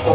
तू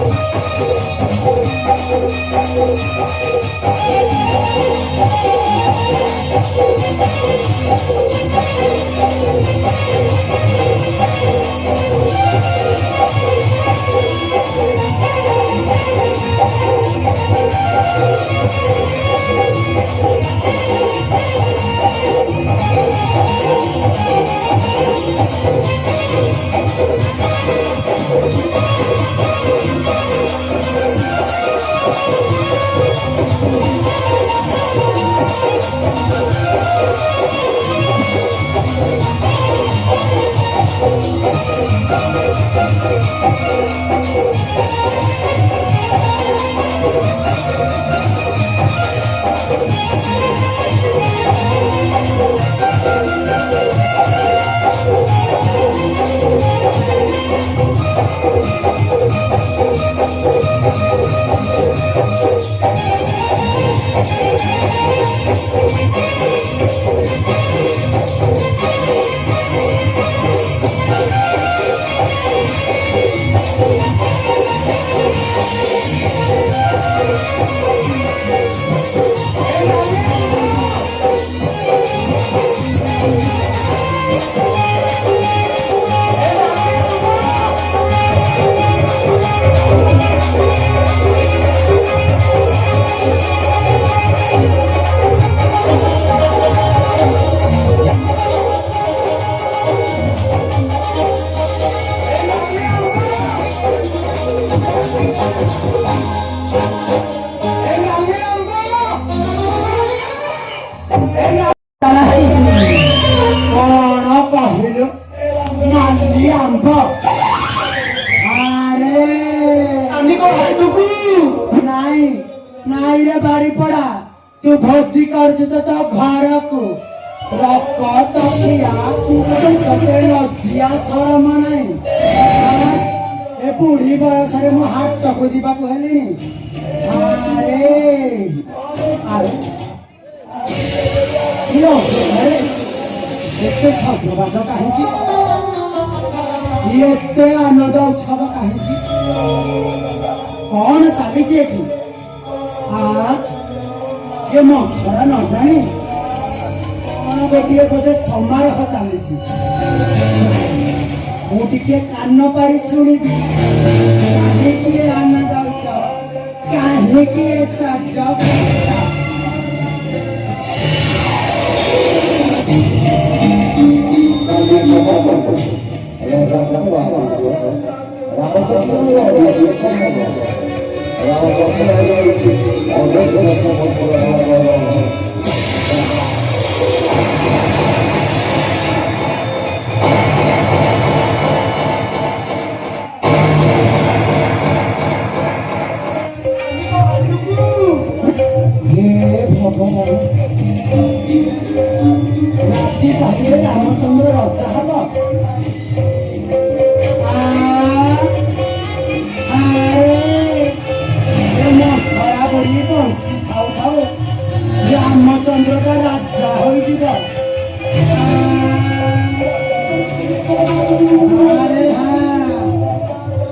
भोजी कर तो घर को रक्त लज्जिया शरम नहीं ए बुढ़ी बयस मु हाट को जावाक हेली एते सजबाज कहीं एते आनंद उत्सव कहीं कौन चली ये मखरा न जानी कौन गोटे बोधे समारोह चली मुझे कान पारी शुणी कहीं आनंद उत्सव कहीं सज रामचंद्र रजा हम बड़ी बंची खाऊ खाऊ रामचंद्र का राजा हो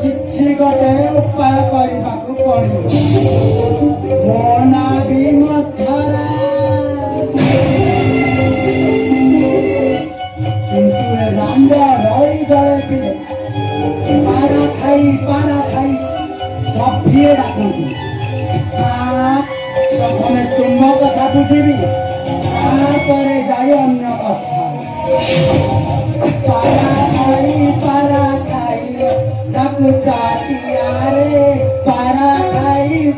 कि गोटे उपाय करने पड़ो मो ना भी मथरा रही जड़े पिले पारा खाई सफिए डाकती प्रथम तुम कथा बुझी जाए अन्य कथा पारा खाई डाकू चाटिया रे पारा खाई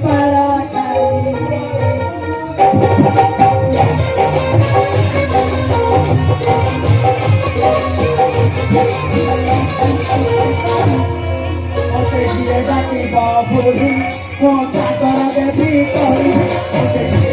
बाबूरी मोटा कर देवी कही